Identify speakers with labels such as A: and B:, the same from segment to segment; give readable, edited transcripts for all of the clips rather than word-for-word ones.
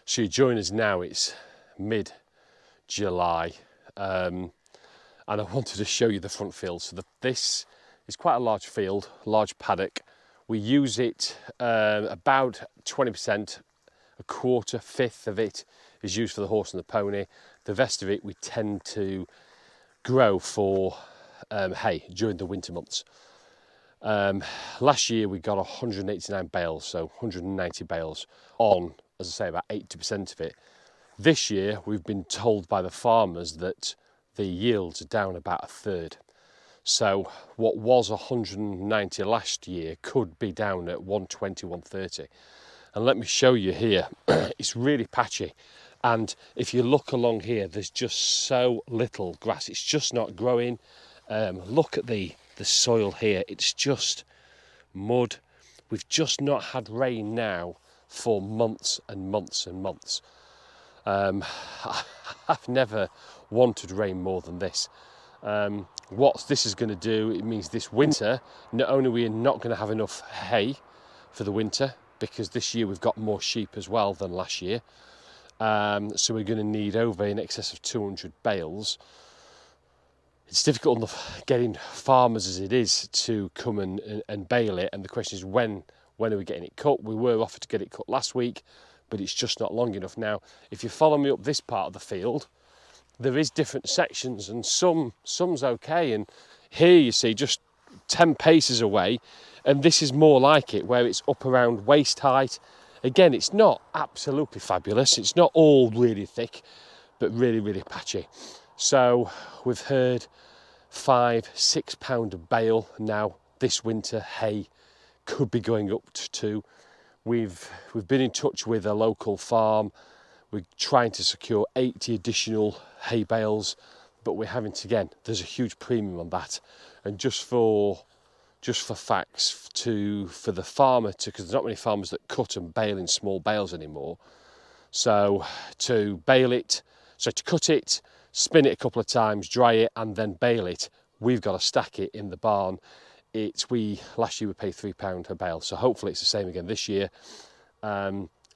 A: So you join us now, it's mid-July, and I wanted to show you the front field. So this is quite a large field, large paddock. We use it about 20%, a quarter, fifth of it is used for the horse and the pony. The rest of it we tend to grow for hay during the winter months. Last year we got 189 bales, so 190 bales on, as I say, about 80% of it. This year we've been told by the farmers that the yields are down about a third. So what was 190 last year could be down at 120, 130. And let me show you here, it's really patchy. And if you look along here, there's just so little grass. It's just not growing. Look at the soil here. It's just mud. We've just not had rain now for months and months and months. I've never wanted rain more than this. What this is going to do, it means this winter, not only are we not going to have enough hay for the winter, because this year we've got more sheep as well than last year. So we're going to need over in excess of 200 bales. It's difficult enough getting farmers as it is to come and bale it, and the question is when are we getting it cut? We were offered to get it cut last week, but it's just not long enough. Now, if you follow me up this part of the field, there is different sections, and some's okay, and here you see just 10 paces away, and this is more like it, where it's up around waist height. Again, it's not absolutely fabulous, it's not all really thick, but really, really patchy. So we've heard £5-6 a bale now this winter. Hay could be going up to. We've been in touch with a local farm. We're trying to secure 80 additional hay bales, but we're having to, again, there's a huge premium on that. And just for facts, for the farmer to, because there's not many farmers that cut and bale in small bales anymore. So to bale it, so to cut it, spin it a couple of times, dry it, and then bale it, we've got to stack it in the barn. Last year we paid £3 a bale, so hopefully it's the same again this year.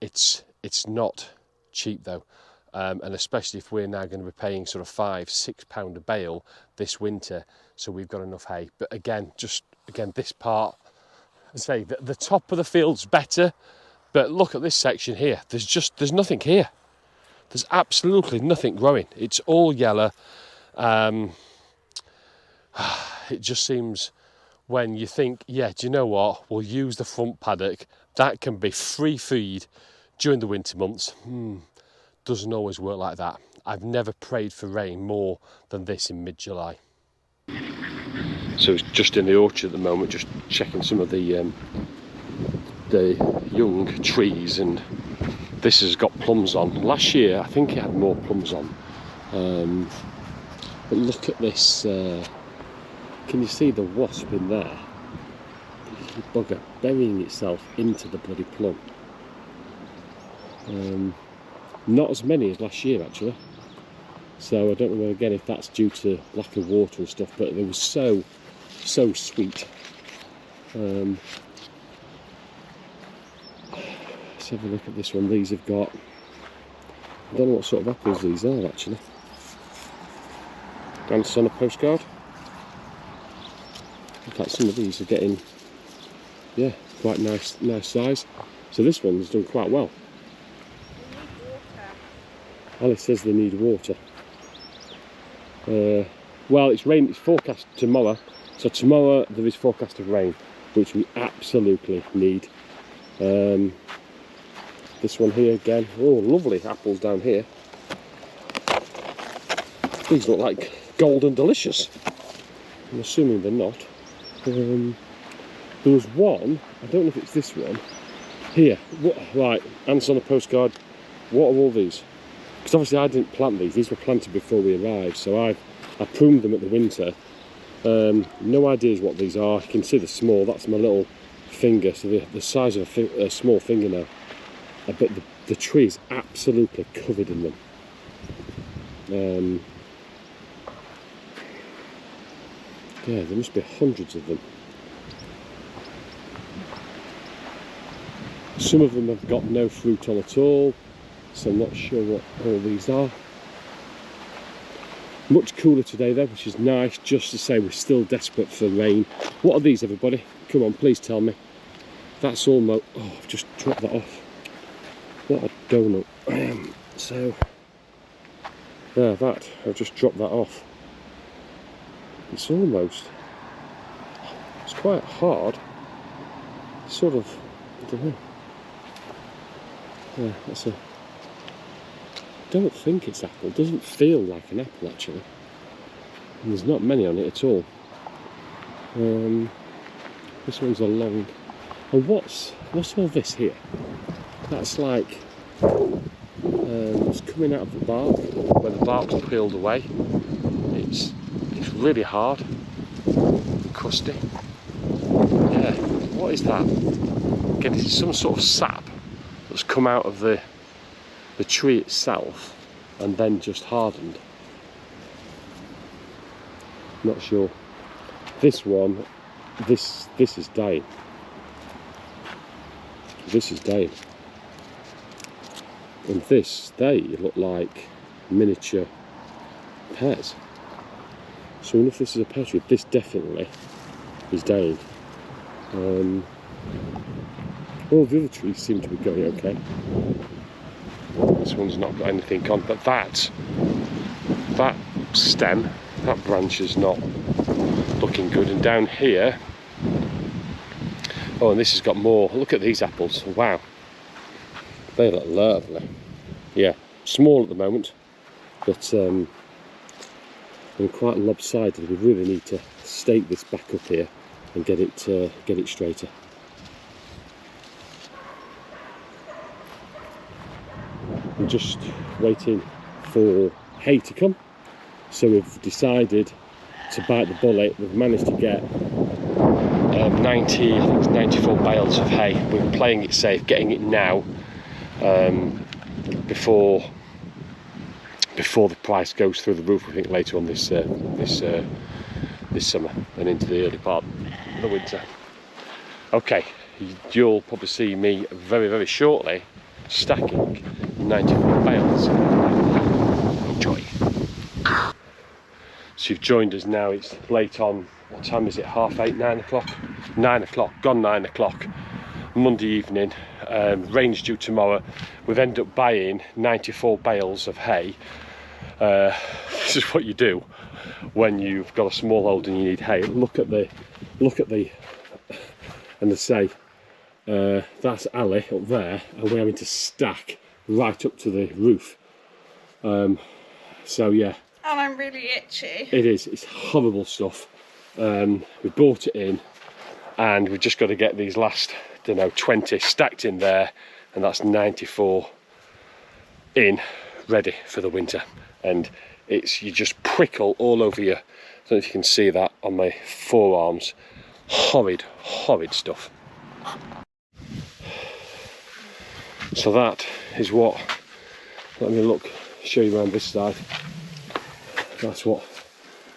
A: It's not cheap though, and especially if we're now going to be paying sort of £5-6 a bale this winter, so we've got enough hay. But again, this part, I say the top of the field's better, but look at this section here. There's nothing here. There's absolutely nothing growing. It's all yellow. It just seems, when you think, yeah, do you know what? We'll use the front paddock. That can be free feed during the winter months. Doesn't always work like that. I've never prayed for rain more than this in mid-July. So it's just in the orchard at the moment, just checking some of the young trees, and this has got plums on. Last year I think it had more plums on, but look at this. Can you see the wasp in there? The bugger burying itself into the bloody plum. Not as many as last year actually, so I don't know again if that's due to lack of water and stuff, but they were so sweet. Let's have a look at this one. These have got, I don't know what sort of apples these are actually. Glance on a postcard. In fact, some of these are getting, yeah, quite nice size. So this one's done quite well. Alice says they need water. Well, it's forecast tomorrow. So tomorrow there is forecast of rain, which we absolutely need. This one here again, oh lovely apples down here. These look like golden delicious. I'm assuming they're not. There was one, I don't know if it's this one, here. Right, answer on a postcard, what are all these? Because obviously I didn't plant these were planted before we arrived, so I pruned them at the winter. No ideas what these are. You can see they're small, that's my little finger, so they're the size of a small fingernail. But the tree is absolutely covered in them. Yeah, there must be hundreds of them. Some of them have got no fruit on at all. so I'm not sure what all these are. Much cooler today though, which is nice. Just to say, we're still desperate for rain. What are these, everybody? Come on, please tell me. That's almost... oh, I've just dropped that off. What a donut. So, yeah, that, I've just dropped that off. It's almost... it's quite hard. Sort of, I don't know. Yeah, that's a... I don't think it's apple. It doesn't feel like an apple actually. And there's not many on it at all. This one's a long... and what's all this here? That's like it's coming out of the bark, where the bark's peeled away. It's really hard and crusty. Yeah, what is that? Again, this is some sort of sap that's come out of the tree itself and then just hardened. Not sure. This one, this is dying. This is dying. And this, they look like miniature pears. So if this is a pear tree, this definitely is dying. All the other trees seem to be going okay. This one's not got anything on, but that stem, that branch is not looking good. And down here, oh, and this has got more. Look at these apples. Wow, they look lovely. Yeah, small at the moment, but they're quite lopsided. We really need to stake this back up here and get it straighter. I'm just waiting for hay to come, so we've decided to bite the bullet. We've managed to get 94 bales of hay. We're playing it safe, getting it now, before the price goes through the roof. I think later on this summer and into the early part of the winter. Okay, you'll probably see me very, very shortly stacking 94 bales. Enjoy. So you've joined us now. It's late on. What time is it? 8:30, 9 o'clock? 9 o'clock. Gone 9 o'clock. Monday evening. Rain's due tomorrow. We've ended up buying 94 bales of hay. This is what you do when you've got a small hold and you need hay. Look at the, and they say that's alley up there, and we're having to stack right up to the roof. So yeah.
B: And I'm really itchy.
A: It is. It's horrible stuff. We bought it in, and we've just got to get these last, I don't know, 20 stacked in there, and that's 94 in, ready for the winter. And you just prickle all over you. I don't know if you can see that on my forearms. Horrid, horrid stuff. So that is what, let me look, show you around this side. That's what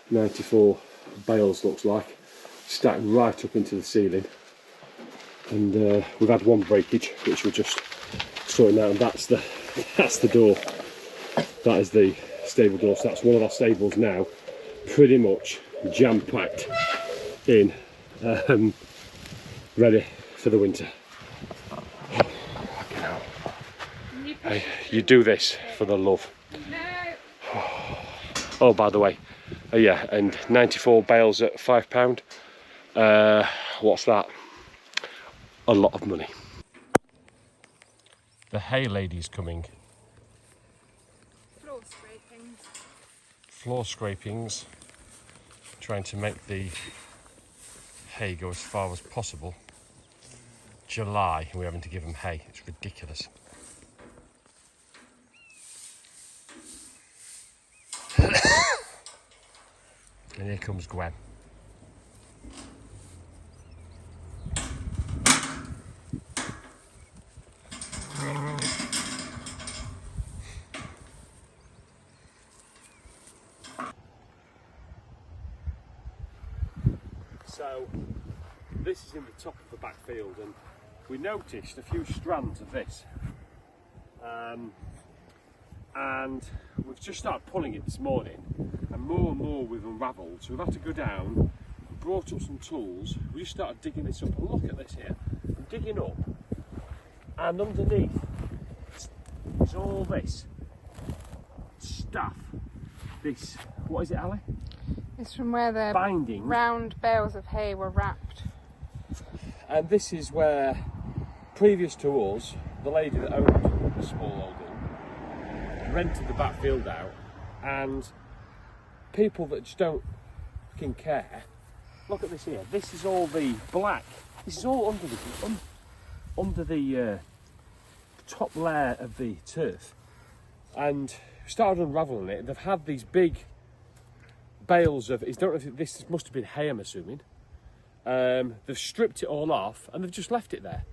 A: 94 bales looks like, stacked right up into the ceiling. And we've had one breakage, which we're just sorting out, and that's the door. That is the stable door. So that's one of our stables now, pretty much jam-packed in, ready for the winter. Hey, you do this for the love.
B: No.
A: Oh, by the way, yeah, and 94 bales at £5. What's that? A lot of money. The hay lady's coming.
B: Floor scrapings.
A: Floor scrapings. Trying to make the hay go as far as possible. July, and we're having to give them hay. It's ridiculous. And here comes Gwen. So this is in the top of the backfield, and we noticed a few strands of this. and we've just started pulling it this morning, and more we've unravelled. So we've had to go down, brought up some tools. We just started digging this up, and look at this here. I'm digging up, and underneath is all this stuff. This, what is it, Ali?
B: It's from where the
A: Binding.
B: round bales of hay were wrapped.
A: And this is where, previous to us, the lady that owned the small holding rented the back field out, and people that just don't fucking care. Look at this here. This is all the black. This is all under the top layer of the turf, and we started unravelling it. They've had these big bales of. I don't know if this must have been hay, I'm assuming. They've stripped it all off and they've just left it there.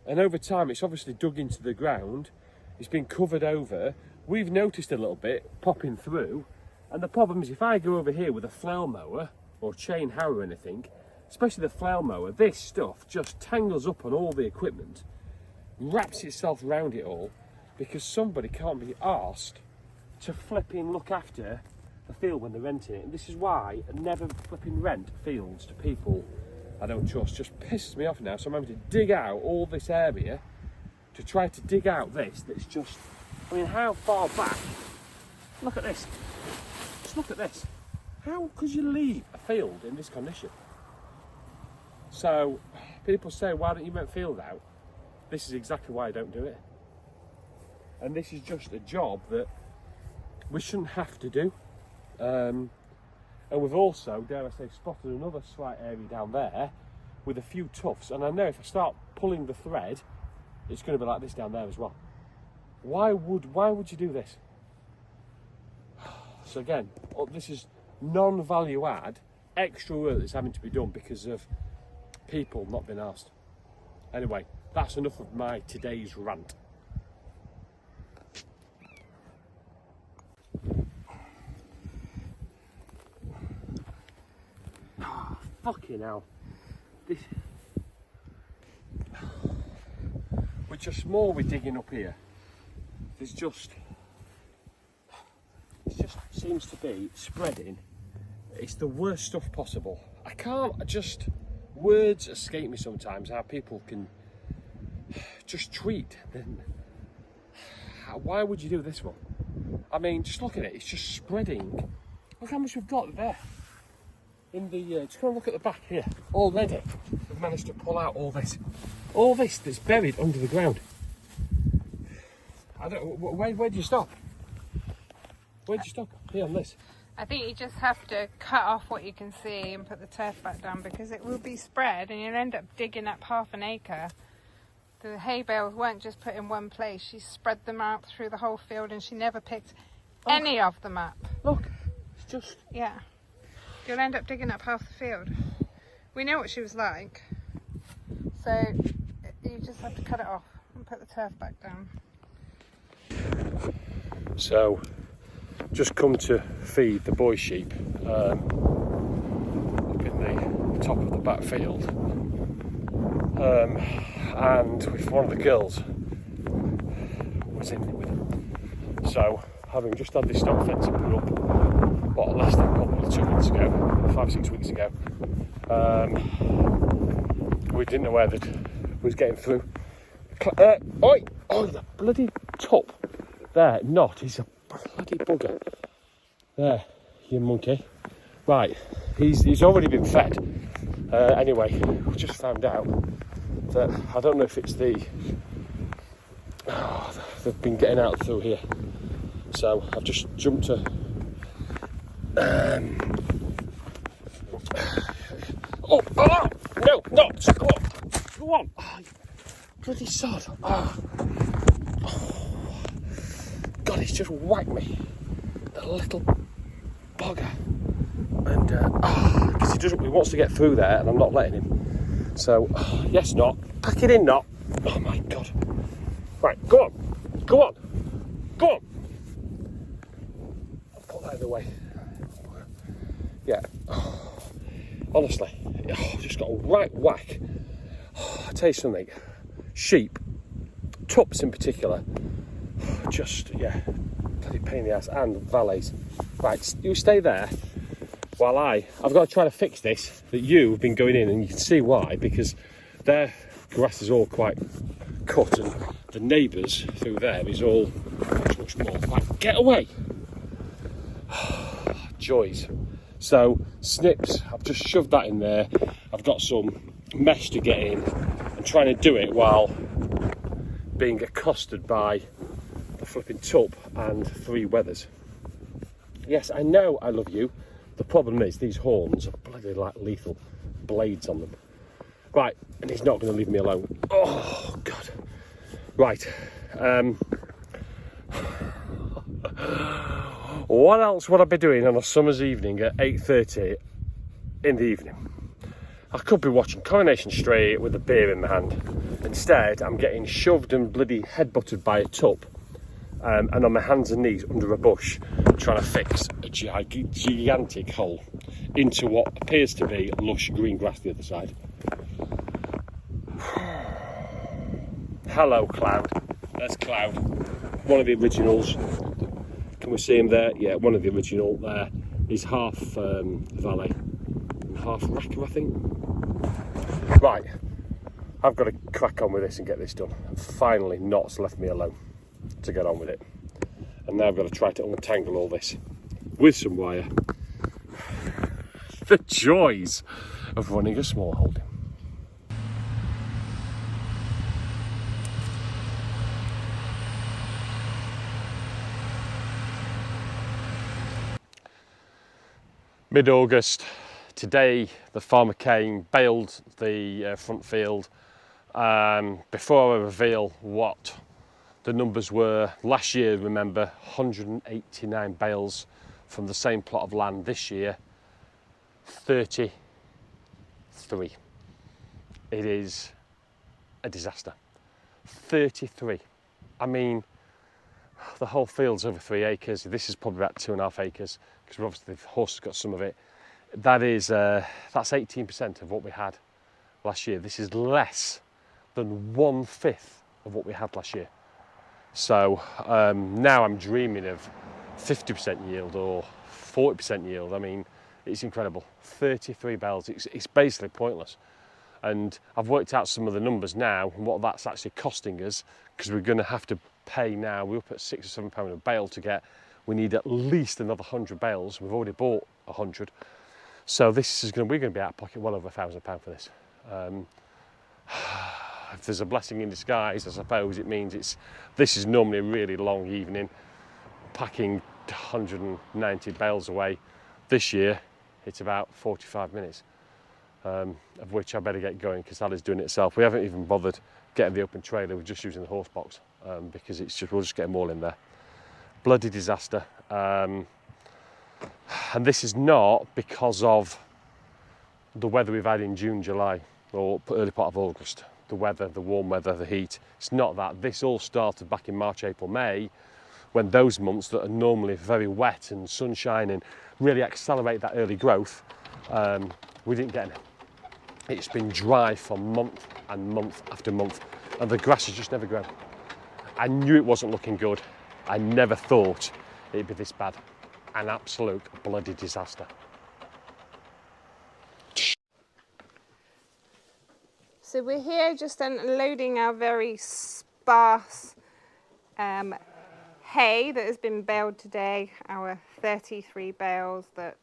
A: And over time, it's obviously dug into the ground. It's been covered over. We've noticed a little bit popping through. And the problem is, if I go over here with a flail mower or chain harrow or anything, especially the flail mower, this stuff just tangles up on all the equipment, wraps itself around it all, because somebody can't be arsed to flipping look after a field when they're renting it. And this is why I never flipping rent fields to people I don't trust. Just pisses me off now. So I'm having to dig out all this area to try to dig out this. That's just, I mean, how far back? Look at this. Just look at this. How could you leave a field in this condition? So people say, why don't you rent field out? This is exactly why I don't do it. And this is just a job that we shouldn't have to do. And we've also, dare I say, spotted another slight area down there with a few tufts. And I know if I start pulling the thread, it's going to be like this down there as well. Why would you do this? So again, this is non-value add, extra work that's having to be done because of people not being asked. Anyway, that's enough of my today's rant. Fucking hell. This. We're just more we're digging up here. It just seems to be spreading. It's the worst stuff possible. Words escape me sometimes, how people can just treat them. Why would you do this one? I mean, just look at it, it's just spreading. Look how much we've got there. In the, just go and look at the back here. Already, we've managed to pull out all this that's buried under the ground. I don't. Where do you stop? Where do you stop? Here on this.
B: I think you just have to cut off what you can see and put the turf back down, because it will be spread and you'll end up digging up half an acre. The hay bales weren't just put in one place. She spread them out through the whole field and she never picked any of them up.
A: Look, it's just.
B: Yeah. You'll end up digging up half the field. We know what she was like, so you just have to cut it off and put the turf back down.
A: So, just come to feed the boy sheep up in the top of the back field, and with one of the girls was in it with them. So, having just had this stone fence put up, what, less than probably 2 weeks ago, 5-6 weeks ago, we didn't know where that was getting through. Oi! Oh, the bloody top there, he's a bloody bugger. There, you monkey. Right, he's already been fed. Anyway, we just found out that, I don't know if it's they've been getting out through here. So I've just jumped to no, just go on. Oh, bloody sod. God, he's just whacked me, the little bugger. And because he wants to get through there and I'm not letting him. So yes, not pack it in, not. Oh my God. Right, go on. I'll put that in the way. Yeah. Honestly, I've just got a right whack. I tell you something, sheep, tups in particular, just, yeah, bloody pain in the ass, and valleys. Right, you stay there while I've got to try to fix this, that you've been going in, and you can see why, because their grass is all quite cut, and the neighbours through there is all much more. Right, get away! Joys. So, snips, I've just shoved that in there. I've got some mesh to get in, and trying to do it while being accosted by a flipping tup and 3 wethers. Yes, I know I love you. The problem is these horns are bloody like lethal blades on them. Right, and he's not going to leave me alone. Oh, God. Right. What else would I be doing on a summer's evening at 8:30 in the evening? I could be watching Coronation Street with a beer in my hand. Instead, I'm getting shoved and bloody headbutted by a tup, and on my hands and knees under a bush, trying to fix a gigantic hole into what appears to be lush green grass the other side. Hello, Cloud. There's Cloud. One of the originals. Can we see him there? Yeah, one of the original there. He's half valet and half wrecker, I think. Right, I've got to crack on with this and get this done. Finally, Knott's left me alone to get on with it. And now I've got to try to untangle all this with some wire. The joys of running a small holding. Mid-August. Today the farmer came, baled the front field. Before I reveal what the numbers were, last year, remember, 189 bales from the same plot of land. This year, 33. It is a disaster. 33. I mean, the whole field's over 3 acres. This is probably about 2.5 acres, because obviously the horse has got some of it. That is, that's 18% of what we had last year. This is less than 1/5 of what we had last year. So now I'm dreaming of 50% yield or 40% yield. I mean, it's incredible. 33 bales, it's basically pointless. And I've worked out some of the numbers now and what that's actually costing us, because we're going to have to pay now. We're up at £6 or £7 a bale to get. We need at least another 100 bales. We've already bought 100. So this is we're going to be out of pocket well over £1,000 for this. If there's a blessing in disguise, I suppose it means this is normally a really long evening, packing 190 bales away. This year, it's about 45 minutes, of which I better get going because Ali's doing it herself. We haven't even bothered getting the open trailer. We're just using the horse box because we'll just get them all in there. Bloody disaster. And this is not because of the weather we've had in June, July, or early part of August. The weather, the warm weather, the heat. It's not that. This all started back in March, April, May, when those months that are normally very wet and sunshine and really accelerate that early growth, we didn't get any. It's been dry for month and month after month, and the grass has just never grown. I knew it wasn't looking good. I never thought it'd be this bad. An absolute bloody disaster.
B: So we're here just unloading our very sparse hay that has been baled today, our 33 bales that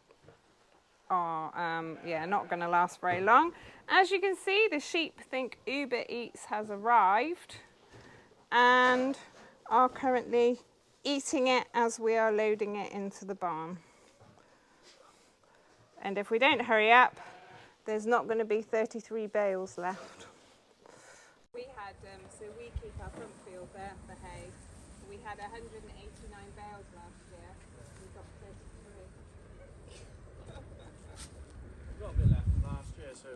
B: are not going to last very long. As you can see, the sheep think Uber Eats has arrived and are currently eating it as we are loading it into the barn. And if we don't hurry up, there's not going to be 33 bales left. We had, so we keep our front field there for hay. We had 189 bales last year. We got 33.
C: We've got a bit left from last year, so